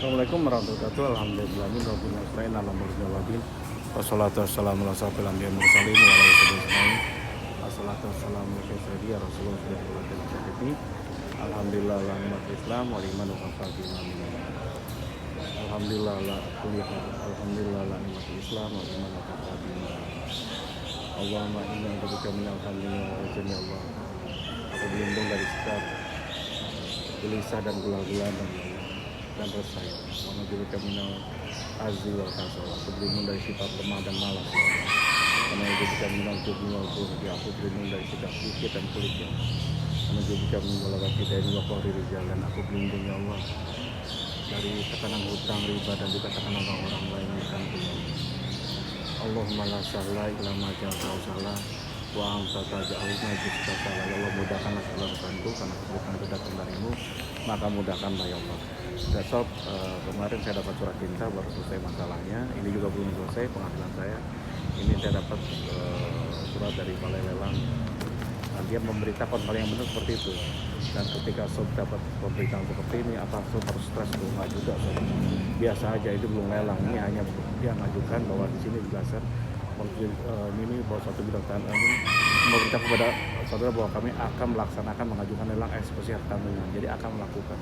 Assalamualaikum warahmatullahi wabarakatuh. Alhamdulillah. Wassalatu wassalamu ala asyrofil anbiya'i wal mursalin wa ala alihi wasallam. Wassalatu wassalamu ala sayyidina Rasulullah sallallahu alaihi wasallam. Alhamdulillah ala nikmatil Islam wa liman wafaqihi min. Alhamdulillah ala kulli hal. Alhamdulillah ala nikmatil Islam wa liman wafaqihi min. Allahumma inna a'udzubika min al-hamdulillah wa jami Allah. Aku berlindung dari sikap gelisah dan gula-gula dan resah. Wa a'udzubika minal azzi wal kasal. Aku berlindung dari sifat lemah dan malas, ya Allah. Karena a'udzubika minal jubni wal bukhli. Aku berlindung dari sikap bukit dan pelit, ya Allah. Karena a'udzubika min ghalabati daini wa qahri rijal. Dan aku berlindung, ya Allah, dari tekanan hutang, riba, dan juga tekanan orang-orang lain yang akan punya. Allahumma la sahla illa ma ja'altahu sahla wa anta taj'alul majlis sahla. Ya Allah, mudahkanlah segala urusanku karena kebutuhan itu datang darimu, maka mudahkanlah, ya Allah. Sob, kemarin saya dapat surat cinta, baru selesai masalahnya. Ini juga belum selesai penghasilan saya. Ini saya dapat surat dari balai lelang. Nah, dia memberitakan hal yang benar seperti itu. Dan ketika sob dapat pemberitaan seperti ini, apa sob harus stres? Nggak juga, sob. Biasa aja, itu belum lelang. Ini hanya dia mengajukan bahwa di sini dijelaskan ini bahwa suatu bidang tanah ini memberitahu kepada saudara bahwa kami akan melaksanakan mengajukan lelang eksekusi harta milik. Jadi akan melakukan.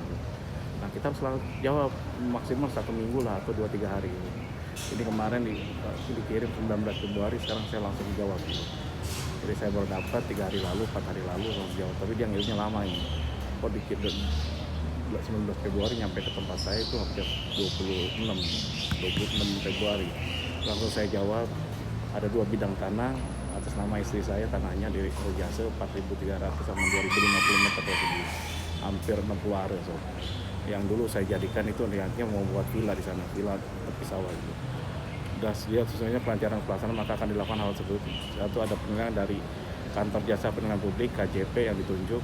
Nah, kita harus selalu jawab maksimal 1 minggu lah atau 2-3 hari. Ini kemarin dikirim 19 Februari, sekarang saya langsung jawab. Jadi saya baru dapat 3 hari lalu, 4 hari lalu langsung jawab. Tapi dia ngirimnya lama ini. Kok dikirim 19 Februari nyampe ke tempat saya itu hampir 26 Februari. Langsung saya jawab, ada 2 bidang tanah atas nama istri saya, tanahnya di Rojase 4.300 sama 2.050 meter persegi, hampir 60 are. So. Yang dulu saya jadikan itu niatnya mau buat villa di sana, villa tepi sawah itu. Dan dia sesuainya pelancaran pelaksanaan maka akan dilakukan hal tersebut. Satu, ada penilaian dari kantor jasa penilaian publik KJP yang ditunjuk.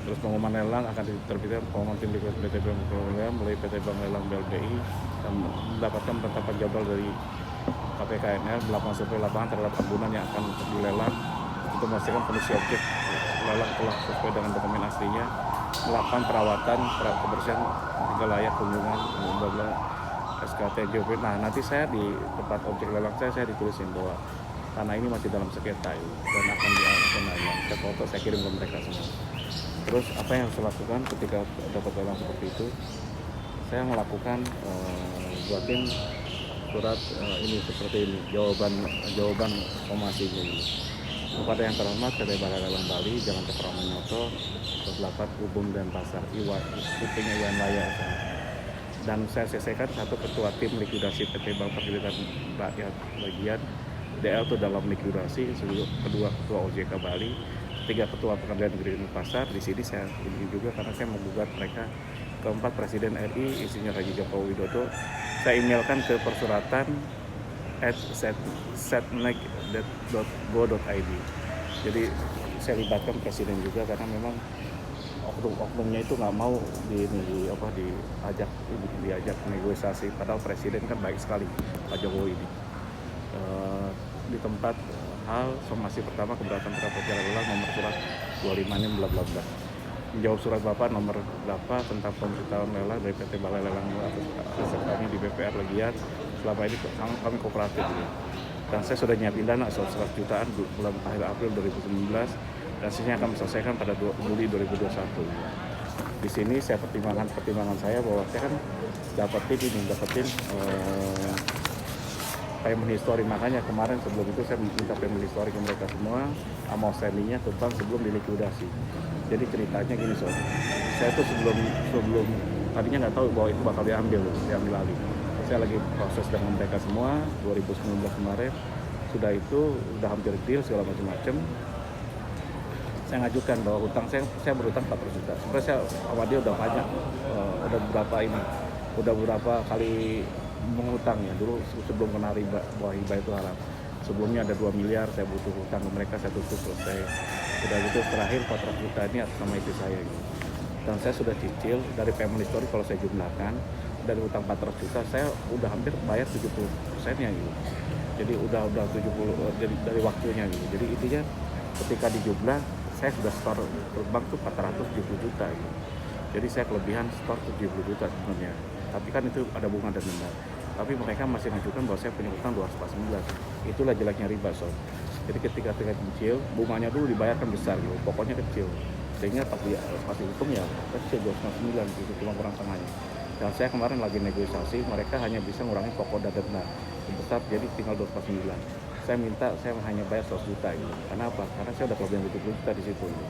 Terus pengumuman lelang akan diterbitkan pengumuman tim PT Bank Lelang melalui PT Bank Lelang BLBI dan mendapatkan penetapan jadwal dari KPKNR, melakukan survei lapangan terhadap ambunan yang akan dilelang untuk memastikan kondisi objek lelang telah sesuai dengan dokumen aslinya, melakukan perawatan kebersihan hingga layak kunjungan, SKT JP. Nah, nanti saya di tempat objek lelang saya ditulisin bahwa tanah ini masih dalam sengketa dan akan diajukan lelang. Saya foto, saya kirim ke mereka semua. Terus apa yang saya lakukan ketika dapat lelang seperti itu? Saya melakukan buatin surat ini seperti ini, jawaban somasi ini. Kepada yang terhormat PT Balai Lelang Bali, Jalan Cokroaminoto, 8 Ubung dan Pasar Kuping Iwan Laya. Dan saya selesaikan 1 ketua tim likuidasi PT Bank Perkreditan Rakyat bagian DL itu dalam likuidasi, kedua ketua OJK Bali, 3 ketua Pengadilan Negeri Pasar. Di sini saya ini juga karena saya menggugat mereka. Keempat, Presiden RI Insinyur Haji Joko Widodo, saya emailkan ke persuratan @setnek.go.id. Jadi saya libatkan Presiden juga karena memang oknum-oknumnya itu nggak mau diajak negosiasi. Padahal Presiden kan baik sekali, Pak Jokowi ini. Di tempat hal somasi pertama keberatan terhadap acara lelang nomor surat 25 bla bla bla. Menjawab surat Bapak nomor berapa tentang pemberitahuan lelang dari PT Balai Lelang atas kami di BPR Legian. Selama ini kami kooperatif. Dan saya sudah nyiapin dana 100 jutaan bulan akhir April 2019 dan sisanya akan selesaikan pada Juli 2021. Di sini saya pertimbangan saya bahwa saya kan dapetin payment history, makanya kemarin sebelum itu saya minta payment history ke mereka semua, outstanding-nya tentang sebelum dilikuidasi. Jadi ceritanya gini, sob, saya tuh sebelum tadinya nggak tahu bahwa itu bakal diambil alih. Saya lagi proses dengan mereka semua 2019 kemarin, sudah hampir deal segala macam. Saya ngajukan bahwa utang saya berutang 400 juta. Sebenarnya saya sama dia udah banyak, udah beberapa kali mengutangnya. Dulu sebelum kena riba, bahwa hibah itu haram. Sebelumnya ada 2 miliar saya butuh utang ke mereka, saya tutup selesai. Sudah gitu terakhir 400 juta ini atas nama istri saya gitu. Dan saya sudah cicil dari payment history, kalau saya jumlahkan dari utang 400 juta saya udah hampir bayar 70%-nya gitu. Jadi udah 70 dari waktunya gitu. Jadi intinya ketika dijumlah saya sudah store ke bank tuh 470 juta gitu. Jadi saya kelebihan store 70 juta sebenarnya. tapi kan itu ada bunga dan denda. Tapi mereka masih menunjukkan bahwa saya punya utang 249. Itulah jeleknya riba, sob. Jadi ketika cicil, bunganya dulu dibayarkan besar gitu, pokoknya kecil. Sehingga pas dihitung ya kecil 249 gitu, cuma kurang setengahnya. Dan saya kemarin lagi negosiasi, mereka hanya bisa ngurangin pokok dan denda sebesar jadi tinggal 249. Saya minta saya hanya bayar 100 juta gitu. Karena apa? Karena saya udah kelebihan 70 juta di situ gitu.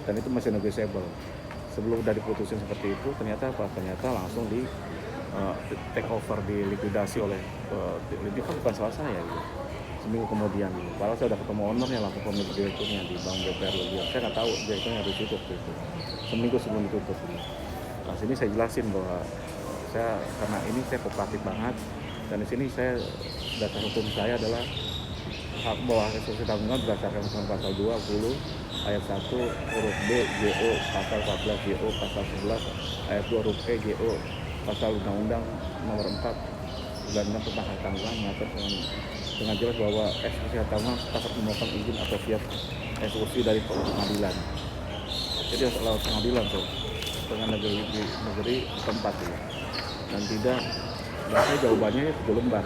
Dan itu masih negotiable. Sebelum udah diputusin seperti itu, ternyata apa? Ternyata langsung di take over, dilikuidasi oleh ini kan bukan salah saya gitu. Seminggu kemudian gitu. Padahal saya udah ketemu ownernya, langsung pemilik direkturnya di Bank BPR Legian. Saya nggak tahu direkturnya harus tutup gitu. Seminggu sebelum ditutup gitu. Nah sini saya jelasin bahwa saya karena ini saya kooperatif banget, dan di sini saya dasar hukum saya adalah hak bahwa resolusi tanggungan berdasarkan pasal 20 ayat 1 huruf B JO, pasal 14 JO, pasal 11 ayat 2 huruf E JO, pasal Undang-Undang nomor 4 Undang-Undang tentang hak tanggungan mengatur dengan jelas bahwa eksekusi hak tanggungan dapat memerlukan izin atau siap eksekusi dari pengadilan. Jadi harus lewat pengadilan tuh dengan negeri tempat ya. Dan tidak, bahasa jawabannya itu lembar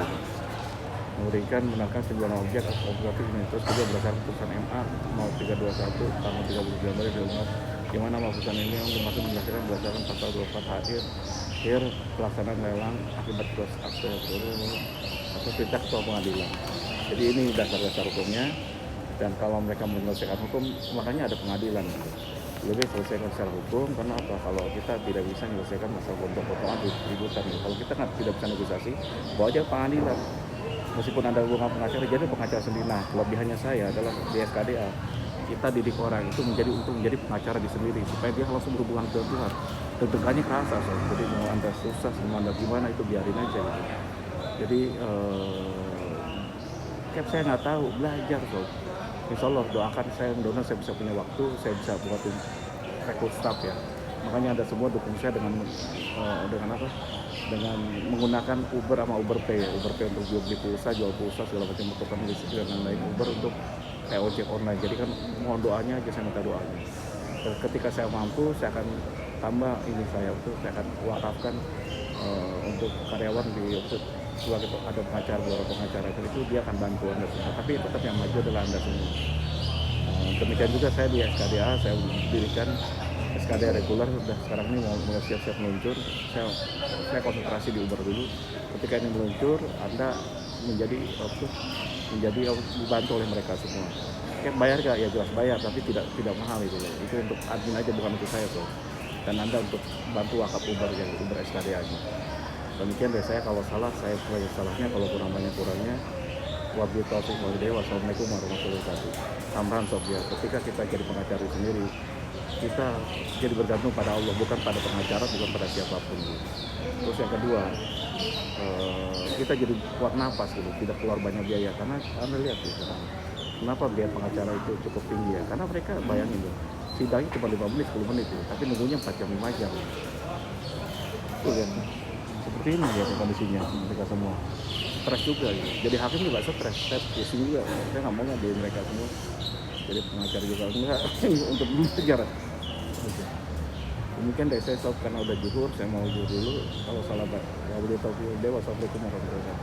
memberikan menangkan sebuah objek atau objektif ini terus juga berdasarkan putusan MA 0321 tanggal 30 Januari 2004, di mana putusan ini yang dimaksud menjelaskan berdasarkan pasal 24 akhir pelaksanaan lelang akibat cross akte atau perintah ketua pengadilan. Jadi ini dasar-dasar hukumnya, dan kalau mereka menyelesaikan hukum makanya ada pengadilan gitu. Lebih selesaikan secara hukum, karena apa? Kalau kita tidak bisa menyelesaikan masalah potong-potongan ributan gitu. Kalau kita tidak bisa negosiasi, bawa aja pengadilan. Meskipun ada hubungan pengacara, jadi pengacara sendiri. Nah, kelebihannya saya adalah di SKDA, kita didik orang itu untuk menjadi pengacara di sendiri, supaya dia langsung berhubungan ke Tuhan. Deg-degannya kerasa, so. Jadi mau anda susah, mau anda gimana itu biarin aja gitu. Jadi saya nggak tahu, belajar so. Insya Allah doakan saya, mudah-mudahan saya bisa punya waktu, saya bisa buatin rekrut staff ya. Makanya ada semua dukung saya dengan apa? Dengan menggunakan Uber sama Uber Pay, Uber Pay untuk beli pulsa, jual pulsa segala macam, bukan listrik dan lain, Uber untuk kayak ojek online. Jadi kan mohon doanya aja, saya minta doanya. Ketika saya mampu, saya akan tambah ini saya akan wakafkan untuk karyawan di sebagai ada pengacara, beberapa pengacara itu dia akan bantu anda semua. Tapi tetap yang maju adalah anda semua. Demikian juga saya di SKDA, saya dirikan SKDA reguler, sudah sekarang ini mau siap-siap meluncur. Saya konsentrasi di Uber dulu. Ketika ini meluncur, anda menjadi dibantu oleh mereka semua. Kayak bayar gak? Ya jelas bayar, tapi tidak mahal itu loh. Itu untuk admin aja, bukan untuk saya tuh. Dan anda untuk bantu wakaf Uber ya, Uber SKDA aja. Demikian dari saya, kalau salah saya sebagai salahnya, kalau kurang banyak kurangnya. Wabillahi taufiq wal hidayah. Wassalamualaikum warahmatullahi wabarakatuh. Tambahan sob ya, ketika kita jadi pengacara sendiri, kita jadi bergantung pada Allah, bukan pada pengacara, bukan pada siapapun gitu. Terus yang kedua, kita jadi kuat napas gitu, tidak keluar banyak biaya, karena anda lihat ya sekarang kenapa biaya pengacara itu cukup tinggi ya, karena mereka bayangin loh, sidangnya cuma 5 menit 10 menit gitu, tapi nunggunya 4 jam 5 jam itu kan. Seperti ini ya kondisinya mereka semua, stres juga gitu. Jadi hakim juga stres, saya pusing juga, saya nggak mau ngadain mereka semua jadi pengacara juga enggak untuk belajar. Demikian dari saya, sob, karena udah zuhur, saya mau zuhur dulu. Kalau salah, wabillahi taufiq wal hidayah. Wassalamualaikum warahmatullahi wabarakatuh.